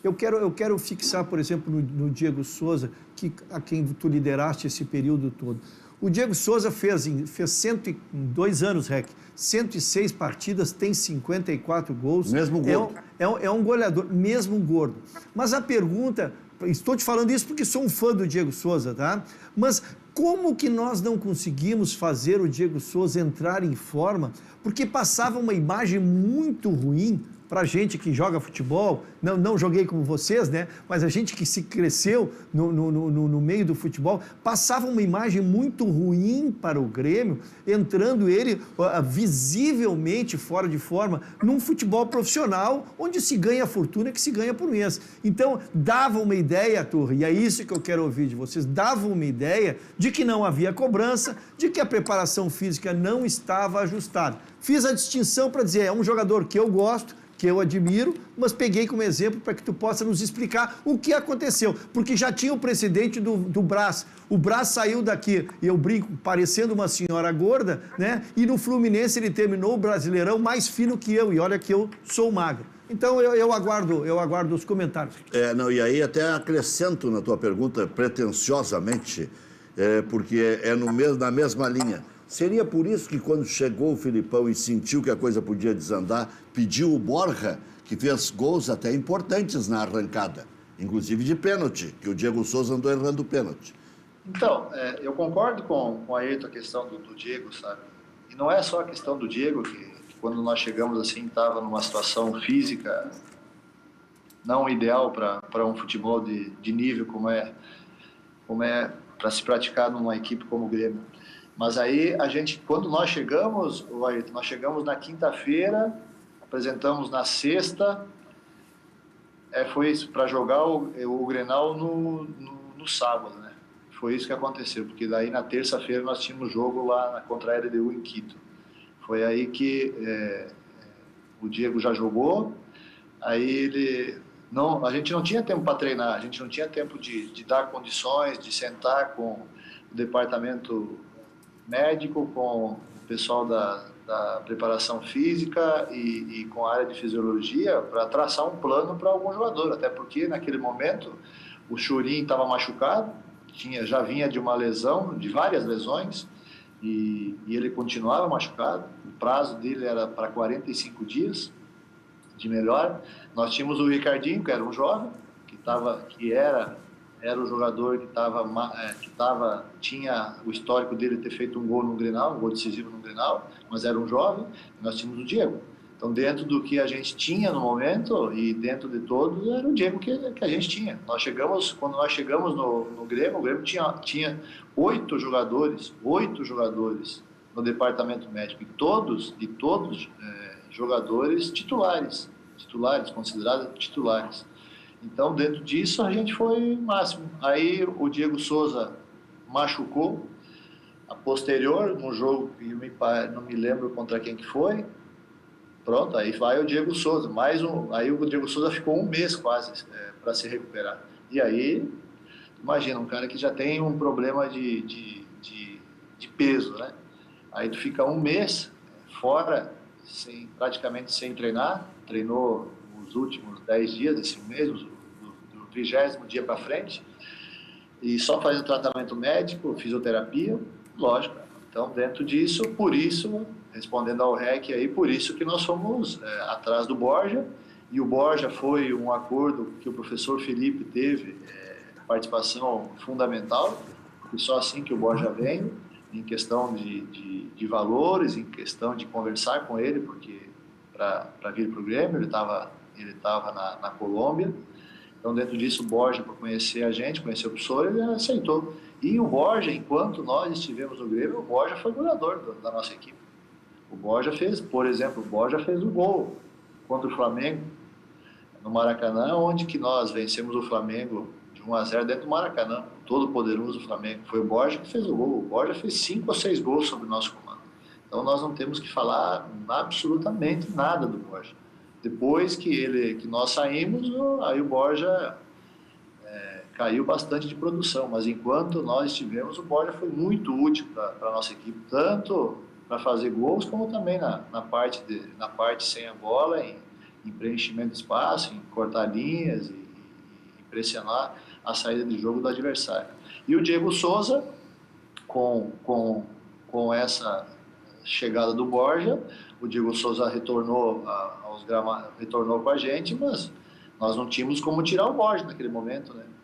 Eu quero fixar, por exemplo, no Diego Souza, a quem tu lideraste esse período todo. O Diego Souza fez 102 anos, Rec, 106 partidas, tem 54 gols. Mesmo gordo. É um goleador, mesmo gordo. Mas a pergunta, estou te falando isso porque sou um fã do Diego Souza, tá? Mas como que nós não conseguimos fazer o Diego Souza entrar em forma? Porque passava uma imagem muito ruim para a gente que joga futebol, não joguei como vocês, né? Mas a gente que se cresceu no meio do futebol, passava uma imagem muito ruim para o Grêmio, entrando ele visivelmente fora de forma num futebol profissional, onde se ganha fortuna que se ganha por mês. Então, dava uma ideia, Torre, e é isso que eu quero ouvir de vocês, dava uma ideia de que não havia cobrança, de que a preparação física não estava ajustada. Fiz a distinção para dizer, é um jogador que eu gosto, que eu admiro, mas peguei como exemplo para que tu possa nos explicar o que aconteceu, porque já tinha o precedente do Brás. O Brás saiu daqui, e eu brinco, parecendo uma senhora gorda, né? E no Fluminense ele terminou o Brasileirão mais fino que eu, e olha que eu sou magro. Então eu aguardo os comentários. E aí até acrescento na tua pergunta, pretensiosamente, porque na mesma linha. Seria por isso que quando chegou o Filipão e sentiu que a coisa podia desandar, pediu o Borja, que fez gols até importantes na arrancada, inclusive de pênalti, que o Diego Souza andou errando o pênalti. Então, eu concordo com a Ayrton, a questão do Diego, sabe? E não é só a questão do Diego, que quando nós chegamos assim, estava numa situação física não ideal para um futebol de nível como é para se praticar numa equipe como o Grêmio. Mas aí, quando nós chegamos, Ayrton, nós chegamos na quinta-feira, apresentamos na sexta, foi isso, para jogar o Grenal no sábado, né? Foi isso que aconteceu, porque daí na terça-feira nós tínhamos jogo lá contra a LDU em Quito. Foi aí que o Diego já jogou, aí a gente não tinha tempo para treinar, a gente não tinha tempo de dar condições, de sentar com o departamento médico, com o pessoal da preparação física e com a área de fisiologia para traçar um plano para algum jogador, até porque naquele momento o Churin estava machucado, já vinha de uma lesão, de várias lesões, e ele continuava machucado, o prazo dele era para 45 dias de melhora. Nós tínhamos o Ricardinho, que era um jovem, que era o jogador tinha o histórico dele ter feito um gol no Grenal, um gol decisivo no Grenal, mas era um jovem, e nós tínhamos o Diego. Então, dentro do que a gente tinha no momento, e dentro de todos, era o Diego que a gente tinha. Quando nós chegamos no Grêmio, o Grêmio tinha 8 jogadores no departamento médico, e todos jogadores titulares, considerados titulares. Então, dentro disso, a gente foi máximo. Aí o Diego Souza machucou, a posterior, num jogo que não me lembro contra quem que foi. Pronto, aí vai o Diego Souza. Aí o Diego Souza ficou um mês quase para se recuperar. E aí, imagina, um cara que já tem um problema de peso, né? Aí tu fica um mês fora, praticamente sem treinar. Treinou os últimos 10 dias desse mês, do 30º dia para frente, e só fazendo tratamento médico, fisioterapia, lógico. Então, dentro disso, por isso, respondendo ao REC aí, por isso que nós fomos atrás do Borja, e o Borja foi um acordo que o professor Felipe teve participação fundamental, porque só assim que o Borja veio, em questão de valores, em questão de conversar com ele, porque para vir para o Grêmio, ele estava na Colômbia. Então, dentro disso, o Borja, para conhecer a gente, conhecer o professor, ele aceitou. E o Borja, enquanto nós estivemos no Grêmio, o Borja foi jogador da nossa equipe. O Borja fez, por exemplo, o gol contra o Flamengo no Maracanã, onde que nós vencemos o Flamengo de 1-0 dentro do Maracanã, todo poderoso Flamengo. Foi o Borja que fez o gol. O Borja fez 5 ou 6 gols sob o nosso comando. Então, nós não temos que falar absolutamente nada do Borja. Depois que nós saímos, aí o Borja caiu bastante de produção, mas enquanto nós estivemos, o Borja foi muito útil para a nossa equipe, tanto para fazer gols, como também na parte sem a bola, em preenchimento de espaço, em cortar linhas pressionar a saída de jogo do adversário. E o Diego Souza, com essa chegada do Borja, o Diego Souza retornou retornou com a gente, mas nós não tínhamos como tirar o Borja naquele momento, né?